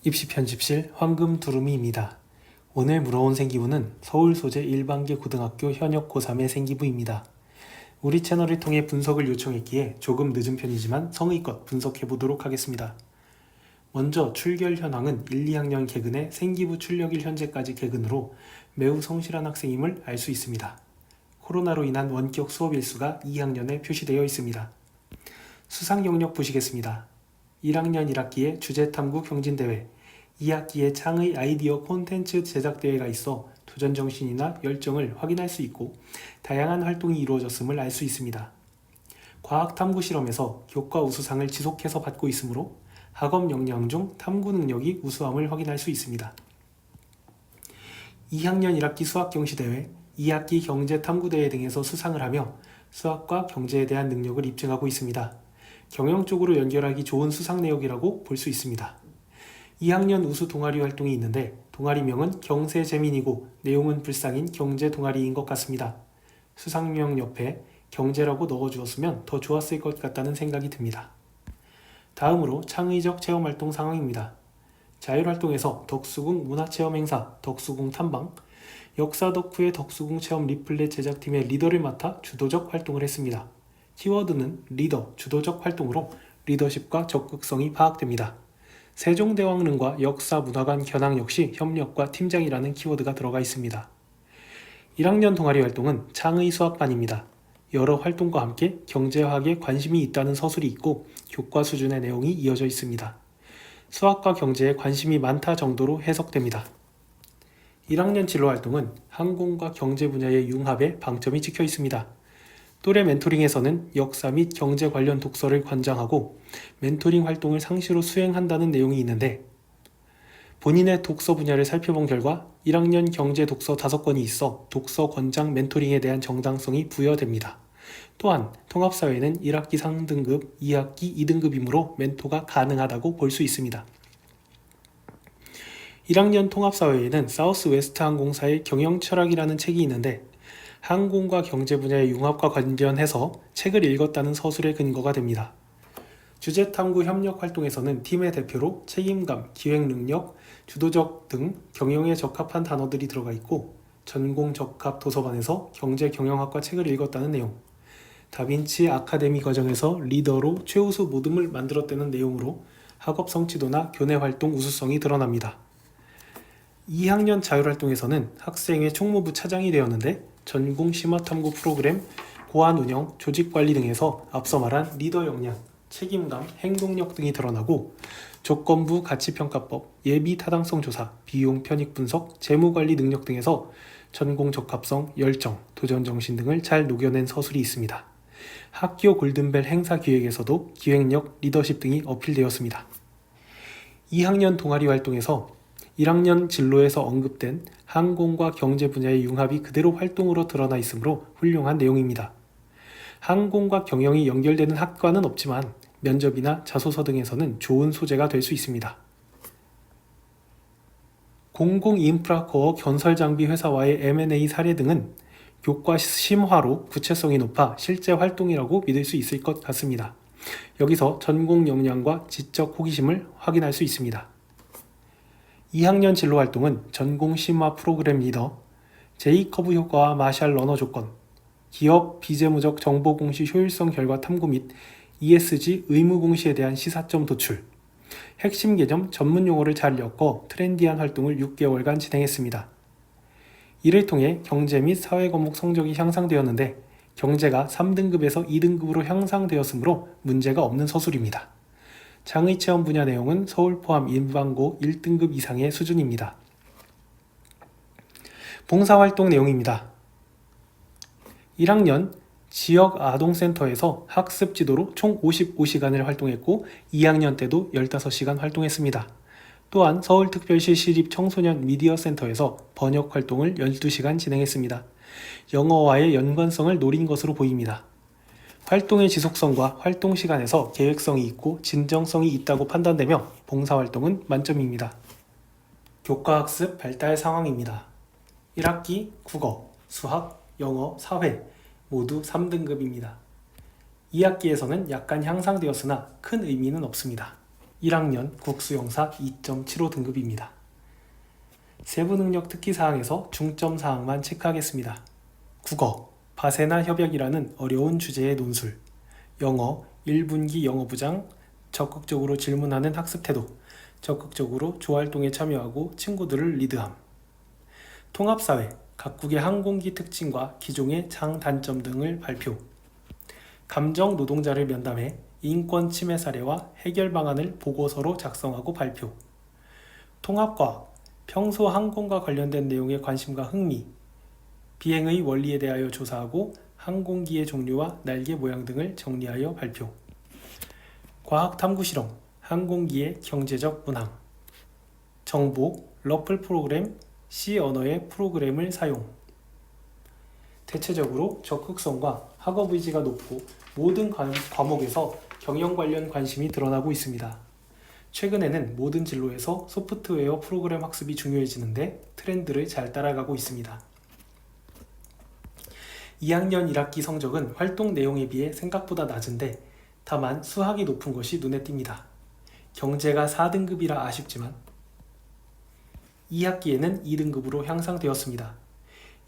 입시편집실 황금두루미입니다. 오늘 물어온 생기부는 서울 소재 일반계 고등학교 현역 고3의 생기부입니다. 우리 채널을 통해 분석을 요청했기에 조금 늦은 편이지만 성의껏 분석해보도록 하겠습니다. 먼저 출결 현황은 1, 2학년 개근의 생기부 출력일 현재까지 개근으로 매우 성실한 학생임을 알 수 있습니다. 코로나로 인한 원격 수업 일수가 2학년에 표시되어 있습니다. 수상 경력 보시겠습니다. 1학년 1학기에 주제탐구 경진대회, 2학기에 창의 아이디어 콘텐츠 제작대회가 있어 도전정신이나 열정을 확인할 수 있고 다양한 활동이 이루어졌음을 알 수 있습니다. 과학탐구 실험에서 교과 우수상을 지속해서 받고 있으므로 학업 역량 중 탐구 능력이 우수함을 확인할 수 있습니다. 2학년 1학기 수학경시대회, 2학기 경제탐구대회 등에서 수상을 하며 수학과 경제에 대한 능력을 입증하고 있습니다. 경영 쪽으로 연결하기 좋은 수상 내역이라고 볼 수 있습니다. 2학년 우수 동아리 활동이 있는데 동아리명은 경세재민이고 내용은 불상인 경제 동아리인 것 같습니다. 수상명 옆에 경제라고 넣어주었으면 더 좋았을 것 같다는 생각이 듭니다. 다음으로 창의적 체험활동 상황입니다. 자율활동에서 덕수궁 문화체험행사, 덕수궁 탐방, 역사 덕후의 덕수궁 체험 리플렛 제작팀의 리더를 맡아 주도적 활동을 했습니다. 키워드는 리더, 주도적 활동으로 리더십과 적극성이 파악됩니다. 세종대왕릉과 역사문화관 견학 역시 협력과 팀장이라는 키워드가 들어가 있습니다. 1학년 동아리 활동은 창의 수학반입니다. 여러 활동과 함께 경제학에 관심이 있다는 서술이 있고 교과 수준의 내용이 이어져 있습니다. 수학과 경제에 관심이 많다 정도로 해석됩니다. 1학년 진로활동은 항공과 경제 분야의 융합에 방점이 찍혀 있습니다. 또래 멘토링에서는 역사 및 경제 관련 독서를 관장하고 멘토링 활동을 상시로 수행한다는 내용이 있는데 본인의 독서 분야를 살펴본 결과 1학년 경제 독서 5권이 있어 독서 권장 멘토링에 대한 정당성이 부여됩니다. 또한 통합사회는 1학기 상등급, 2학기 2등급이므로 멘토가 가능하다고 볼 수 있습니다. 1학년 통합사회에는 사우스웨스트 항공사의 경영철학이라는 책이 있는데 항공과 경제 분야의 융합과 관련해서 책을 읽었다는 서술의 근거가 됩니다. 주제탐구 협력 활동에서는 팀의 대표로 책임감, 기획능력, 주도적 등 경영에 적합한 단어들이 들어가 있고 전공 적합 도서관에서 경제경영학과 책을 읽었다는 내용, 다빈치 아카데미 과정에서 리더로 최우수 모듬을 만들었다는 내용으로 학업 성취도나 교내 활동 우수성이 드러납니다. 2학년 자율활동에서는 학생회 총무부 차장이 되었는데 전공 심화탐구 프로그램, 고안 운영, 조직관리 등에서 앞서 말한 리더 역량, 책임감, 행동력 등이 드러나고 조건부 가치평가법, 예비 타당성 조사, 비용 편익 분석, 재무관리 능력 등에서 전공 적합성, 열정, 도전정신 등을 잘 녹여낸 서술이 있습니다. 학교 골든벨 행사 기획에서도 기획력, 리더십 등이 어필되었습니다. 2학년 동아리 활동에서 1학년 진로에서 언급된 항공과 경제 분야의 융합이 그대로 활동으로 드러나 있으므로 훌륭한 내용입니다. 항공과 경영이 연결되는 학과는 없지만 면접이나 자소서 등에서는 좋은 소재가 될 수 있습니다. 공공인프라코어 건설장비 회사와의 M&A 사례 등은 교과 심화로 구체성이 높아 실제 활동이라고 믿을 수 있을 것 같습니다. 여기서 전공 역량과 지적 호기심을 확인할 수 있습니다. 2학년 진로활동은 전공 심화 프로그램 리더, J커브 효과와 마샬 러너 조건, 기업 비재무적 정보 공시 효율성 결과 탐구 및 ESG 의무 공시에 대한 시사점 도출, 핵심 개념 전문 용어를 잘 엮어 트렌디한 활동을 6개월간 진행했습니다. 이를 통해 경제 및 사회 과목 성적이 향상되었는데 경제가 3등급에서 2등급으로 향상되었으므로 문제가 없는 서술입니다. 창의체험 분야 내용은 서울 포함 일반고 1등급 이상의 수준입니다. 봉사활동 내용입니다. 1학년 지역 아동센터에서 학습 지도로 총 55시간을 활동했고 2학년 때도 15시간 활동했습니다. 또한 서울특별시 시립청소년 미디어센터에서 번역 활동을 12시간 진행했습니다. 영어와의 연관성을 노린 것으로 보입니다. 활동의 지속성과 활동 시간에서 계획성이 있고 진정성이 있다고 판단되며 봉사활동은 만점입니다. 교과학습 발달 상황입니다. 1학기 국어, 수학, 영어, 사회 모두 3등급입니다. 2학기에서는 약간 향상되었으나 큰 의미는 없습니다. 1학년 국수영사 2.75 등급입니다. 세부능력 특기사항에서 중점사항만 체크하겠습니다. 국어, 바세나 협약이라는 어려운 주제의 논술. 영어, 1분기 영어부장, 적극적으로 질문하는 학습태도, 적극적으로 조활동에 참여하고 친구들을 리드함. 통합사회, 각국의 항공기 특징과 기종의 장단점 등을 발표. 감정 노동자를 면담해 인권 침해 사례와 해결 방안을 보고서로 작성하고 발표. 통합과학, 평소 항공과 관련된 내용에 관심과 흥미, 비행의 원리에 대하여 조사하고 항공기의 종류와 날개 모양 등을 정리하여 발표. 과학 탐구 실험, 항공기의 경제적 운항. 정보, 러플 프로그램, C 언어의 프로그램을 사용. 대체적으로 적극성과 학업 의지가 높고 모든 과목에서 경영 관련 관심이 드러나고 있습니다. 최근에는 모든 진로에서 소프트웨어 프로그램 학습이 중요해지는데 트렌드를 잘 따라가고 있습니다. 2학년 1학기 성적은 활동 내용에 비해 생각보다 낮은데 다만 수학이 높은 것이 눈에 띕니다. 경제가 4등급이라 아쉽지만 2학기에는 2등급으로 향상되었습니다.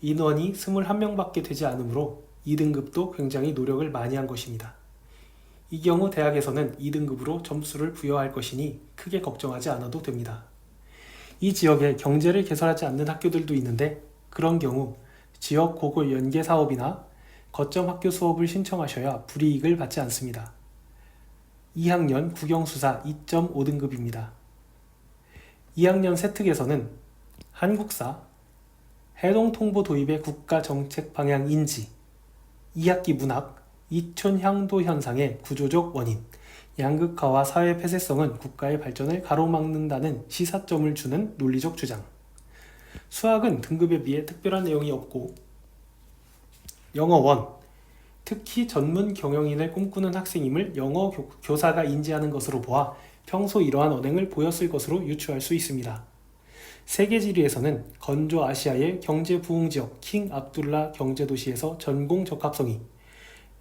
인원이 21명밖에 되지 않으므로 2등급도 굉장히 노력을 많이 한 것입니다. 이 경우 대학에서는 2등급으로 점수를 부여할 것이니 크게 걱정하지 않아도 됩니다. 이 지역에 경제를 개설하지 않는 학교들도 있는데 그런 경우 지역 고교 연계 사업이나 거점 학교 수업을 신청하셔야 불이익을 받지 않습니다. 2학년 국영수사 2.5등급입니다. 2학년 세특에서는 한국사, 해동통보 도입의 국가정책 방향 인지, 2학기 문학, 이촌 향도 현상의 구조적 원인, 양극화와 사회 폐쇄성은 국가의 발전을 가로막는다는 시사점을 주는 논리적 주장. 수학은 등급에 비해 특별한 내용이 없고 영어 1, 특히 전문 경영인을 꿈꾸는 학생임을 영어 교사가 인지하는 것으로 보아 평소 이러한 언행을 보였을 것으로 유추할 수 있습니다. 세계지리에서는 건조 아시아의 경제 부흥지역 킹 압둘라 경제도시에서 전공 적합성이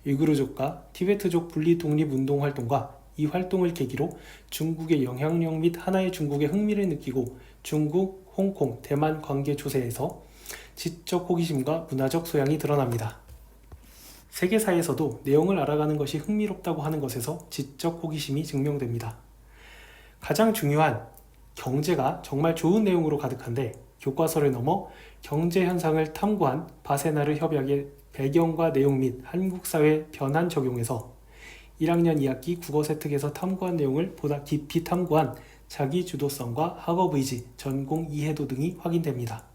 우이구르족과 티베트족 분리 독립운동 활동과 이 활동을 계기로 중국의 영향력 및 하나의 중국의 흥미를 느끼고 중국, 홍콩, 대만 관계 조세에서 지적 호기심과 문화적 소양이 드러납니다. 세계사에서도 내용을 알아가는 것이 흥미롭다고 하는 것에서 지적 호기심이 증명됩니다. 가장 중요한 경제가 정말 좋은 내용으로 가득한데 교과서를 넘어 경제 현상을 탐구한 바세나르 협약의 배경과 내용 및 한국사회 변환 적용에서 1학년 2학기 국어 세특에서 탐구한 내용을 보다 깊이 탐구한 자기 주도성과 학업 의지, 전공 이해도 등이 확인됩니다.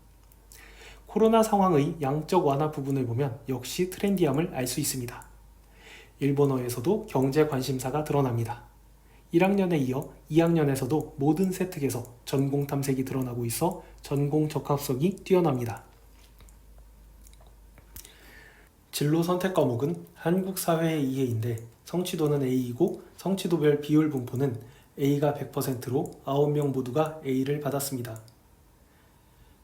코로나 상황의 양적 완화 부분을 보면 역시 트렌디함을 알 수 있습니다. 일본어에서도 경제 관심사가 드러납니다. 1학년에 이어 2학년에서도 모든 세특에서 전공 탐색이 드러나고 있어 전공 적합성이 뛰어납니다. 진로 선택 과목은 한국 사회의 이해인데 성취도는 A이고 성취도별 비율 분포는 A가 100%로 9명 모두가 A를 받았습니다.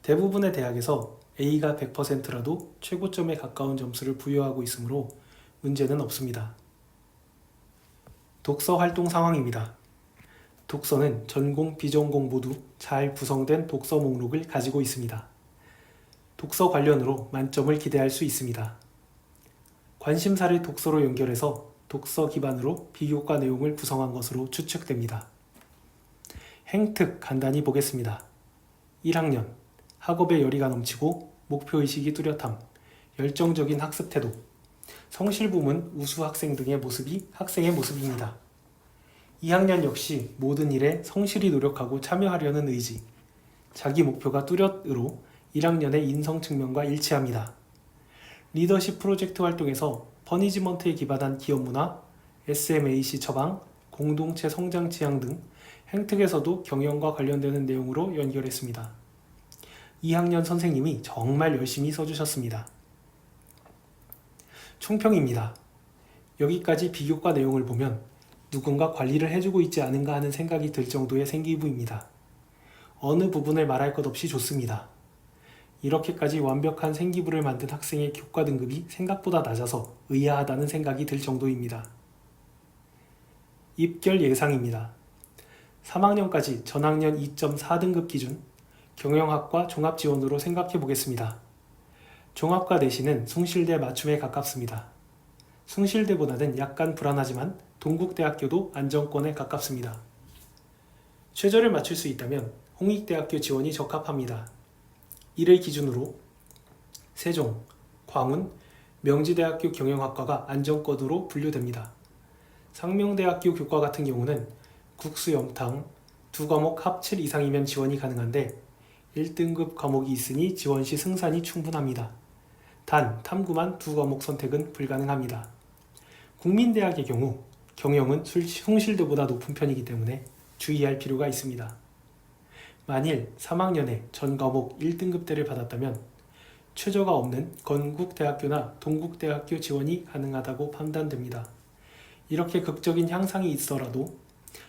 대부분의 대학에서 A가 100%라도 최고점에 가까운 점수를 부여하고 있으므로 문제는 없습니다. 독서 활동 상황입니다. 독서는 전공, 비전공 모두 잘 구성된 독서 목록을 가지고 있습니다. 독서 관련으로 만점을 기대할 수 있습니다. 관심사를 독서로 연결해서 독서 기반으로 비교과 내용을 구성한 것으로 추측됩니다. 행특 간단히 보겠습니다. 1학년, 학업에 열의가 넘치고 목표의식이 뚜렷함, 열정적인 학습 태도, 성실부문 우수 학생 등의 모습이 학생의 모습입니다. 2학년 역시 모든 일에 성실히 노력하고 참여하려는 의지, 자기 목표가 뚜렷으로 1학년의 인성 측면과 일치합니다. 리더십 프로젝트 활동에서 퍼니지먼트에 기반한 기업 문화, SMAC 처방, 공동체 성장 지향 등 행특에서도 경영과 관련되는 내용으로 연결했습니다. 2학년 선생님이 정말 열심히 써주셨습니다. 총평입니다. 여기까지 비교과 내용을 보면 누군가 관리를 해주고 있지 않은가 하는 생각이 들 정도의 생기부입니다. 어느 부분을 말할 것 없이 좋습니다. 이렇게까지 완벽한 생기부를 만든 학생의 교과 등급이 생각보다 낮아서 의아하다는 생각이 들 정도입니다. 입결 예상입니다. 3학년까지 전학년 2.4등급 기준 경영학과 종합지원으로 생각해 보겠습니다. 종합과 내신은 숭실대 맞춤에 가깝습니다. 숭실대보다는 약간 불안하지만 동국대학교도 안정권에 가깝습니다. 최저를 맞출 수 있다면 홍익대학교 지원이 적합합니다. 이를 기준으로 세종, 광운, 명지대학교 경영학과가 안정권으로 분류됩니다. 상명대학교 교과 같은 경우는 국수 영탕 2과목 합 7 이상이면 지원이 가능한데 1등급 과목이 있으니 지원 시 승산이 충분합니다. 단 탐구만 2과목 선택은 불가능합니다. 국민대학의 경우 경영은 숭실대보다 높은 편이기 때문에 주의할 필요가 있습니다. 만일 3학년에 전 과목 1등급대를 받았다면 최저가 없는 건국대학교나 동국대학교 지원이 가능하다고 판단됩니다. 이렇게 극적인 향상이 있더라도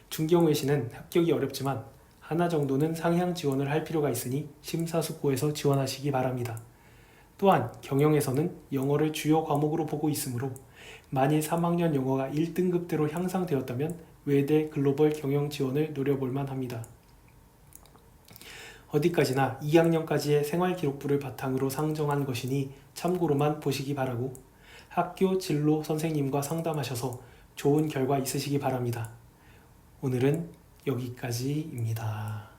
중경외시는 합격이 어렵지만 하나 정도는 상향 지원을 할 필요가 있으니 심사숙고해서 지원하시기 바랍니다. 또한 경영에서는 영어를 주요 과목으로 보고 있으므로 만일 3학년 영어가 1등급대로 향상되었다면 외대 글로벌 경영 지원을 노려볼 만합니다. 어디까지나 2학년까지의 생활기록부를 바탕으로 상정한 것이니 참고로만 보시기 바라고 학교 진로 선생님과 상담하셔서 좋은 결과 있으시기 바랍니다. 오늘은 여기까지입니다.